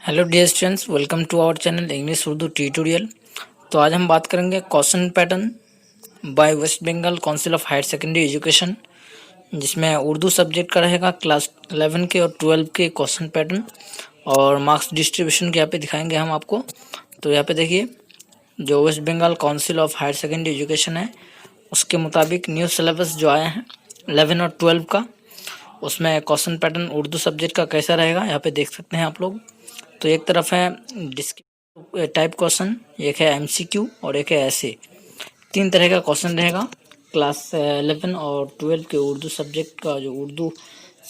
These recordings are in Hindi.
Hello dear students, welcome to our channel English Urdu tutorial. तो आज हम बात करेंगे question pattern by West Bengal council of higher secondary education, जिसमें उर्दू सब्जेक्ट का रहेगा क्लास 11 के और 12 के क्वेश्चन पैटर्न और मार्क्स डिस्ट्रीब्यूशन के यहाँ पे दिखाएंगे हम आपको। तो यहाँ पे देखिए, जो West Bengal council of higher secondary education है उसके मुताबिक न्यू सिलेबस जो आया है 11 और 12 का, उसमें क्वेश्चन पैटर्न उर्दू सब्जेक्ट का कैसा रहेगा यहाँ पे देख सकते हैं आप लोग। तो एक तरफ है डिस्क्रिप्टिव टाइप क्वेश्चन, एक है एमसीक्यू और एक है ऐसे। तीन तरह का क्वेश्चन रहेगा क्लास 11 और 12 के उर्दू सब्जेक्ट का। जो उर्दू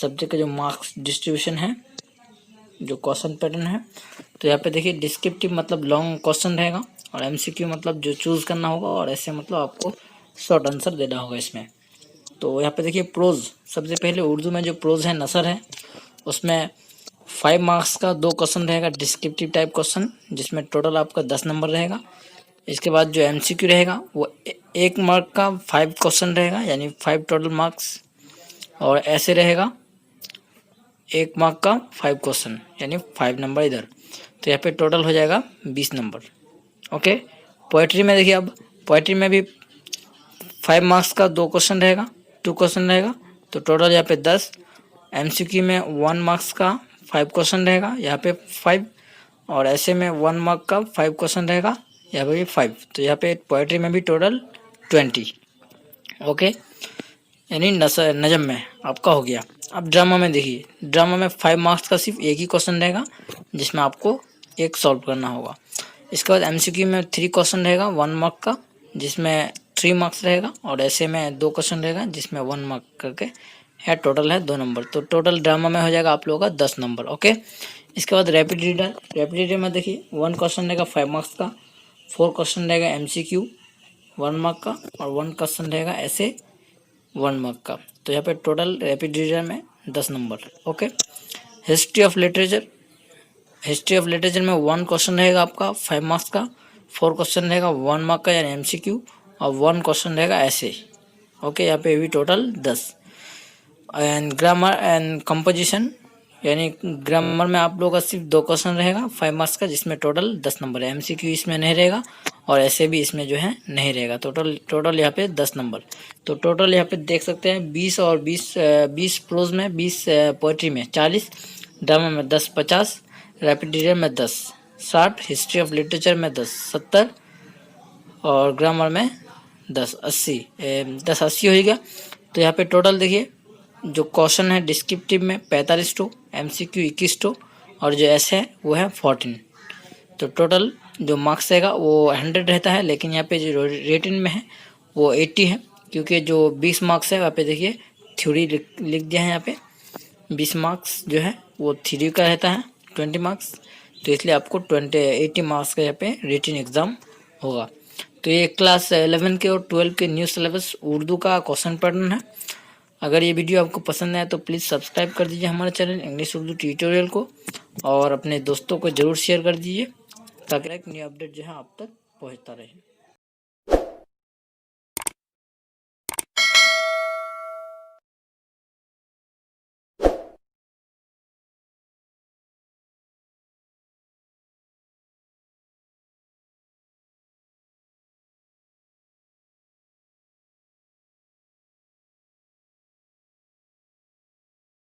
सब्जेक्ट का जो मार्क्स डिस्ट्रीब्यूशन है, जो क्वेश्चन पैटर्न है, तो यहाँ पे देखिए डिस्क्रिप्टिव मतलब लॉन्ग क्वेश्चन रहेगा और एमसीक्यू मतलब जो चूज़ करना होगा और ऐसे मतलब आपको शॉर्ट आंसर देना होगा इसमें। तो यहाँ पे देखिए प्रोज, सबसे पहले उर्दू में जो प्रोज है नसर है, उसमें 5 मार्क्स का 2 क्वेश्चन रहेगा डिस्क्रिप्टिव टाइप क्वेश्चन, जिसमें टोटल आपका 10 नंबर रहेगा। इसके बाद जो एमसीक्यू रहेगा वो 1 मार्क का 5 क्वेश्चन रहेगा, यानी 5 टोटल मार्क्स। और ऐसे रहेगा 1 मार्क का 5 क्वेश्चन, यानी 5 नंबर इधर। तो यहाँ पे टोटल हो जाएगा 20 नंबर। ओके। पोएट्री में देखिए, अब पोएट्री में भी 5 मार्क्स का 2 क्वेश्चन रहेगा, 2 क्वेश्चन रहेगा, तो टोटल यहाँ पे 10। एमसीक्यू में 1 मार्क्स का 5 क्वेश्चन रहेगा, यहाँ पे 5। और ऐसे में 1 मार्क का 5 क्वेश्चन रहेगा, यहाँ पे भी 5। तो यहाँ पे पोएट्री में भी टोटल 20। ओके, यानी नजम में आपका हो गया। अब ड्रामा में देखिए, ड्रामा में 5 मार्क्स का सिर्फ एक ही क्वेश्चन रहेगा, जिसमें आपको एक सॉल्व करना होगा। इसके बाद एमसीक्यू में 3 क्वेश्चन रहेगा 1 मार्क का, जिसमें 3 मार्क्स रहेगा। और ऐसे में 2 क्वेश्चन रहेगा, जिसमें 1 मार्क करके है, टोटल है 2 नंबर। तो टोटल ड्रामा में हो जाएगा आप लोगों का 10 नंबर। ओके। इसके बाद रैपिड रीडर, रैपिड रीडर में देखिए 1 क्वेश्चन रहेगा 5 मार्क्स का, 4 क्वेश्चन रहेगा एमसीक्यू 1 मार्क का, और 1 क्वेश्चन रहेगा ऐसे 1 मार्क का। तो यहाँ पे टोटल रैपिड रीडर में 10 number. Okay. History of literature, history of literature में 1 क्वेश्चन रहेगा आपका 5 मार्क्स का, 4 क्वेश्चन रहेगा 1 मार्क का यानी एमसीक्यू, और 1 क्वेश्चन रहेगा ऐसे। ओके, यहाँ पे भी total 10। And grammar and composition, यानी ग्रामर में आप लोगों का सिर्फ 2 क्वेश्चन रहेगा 5 मार्क्स का, जिसमें टोटल 10 नंबर है। एमसीक्यू इसमें नहीं रहेगा और ऐसे भी इसमें जो है नहीं रहेगा। टोटल यहाँ पे 10 नंबर। तो टोटल यहाँ पे देख सकते हैं 20 और 20 प्रोज में 20, पोएट्री में 40, ड्रामा में 10 50, रैपिड रीडर में 10 60, हिस्ट्री ऑफ लिटरेचर में 10 70, और ग्रामर में 10 80 हो गया। तो यहाँ पे टोटल देखिए, जो क्वेश्चन है डिस्क्रिप्टिव में 45 टू, एमसीक्यू 21 टू, और जो ऐसे है वो है 14। तो टोटल जो मार्क्स रहेगा वो 100 रहता है, लेकिन यहाँ पे जो रिटन में है वो 80 है, क्योंकि जो 20 मार्क्स है वहाँ पे देखिए थ्योरी लिख दिया है। यहाँ पे 20 मार्क्स जो है वो थ्योरी का रहता है 20 मार्क्स, तो इसलिए आपको 80 मार्क्स का यहाँ पे रिटन एग्ज़ाम होगा। तो ये क्लास 11 के और 12 के न्यू सिलेबस उर्दू का क्वेश्चन पैटर्न है। अगर ये वीडियो आपको पसंद आए तो प्लीज़ सब्सक्राइब कर दीजिए हमारे चैनल इंग्लिश उर्दू ट्यूटोरियल को, और अपने दोस्तों को ज़रूर शेयर कर दीजिए, ताकि एक न्यू अपडेट जो है आप तक पहुंचता रहे।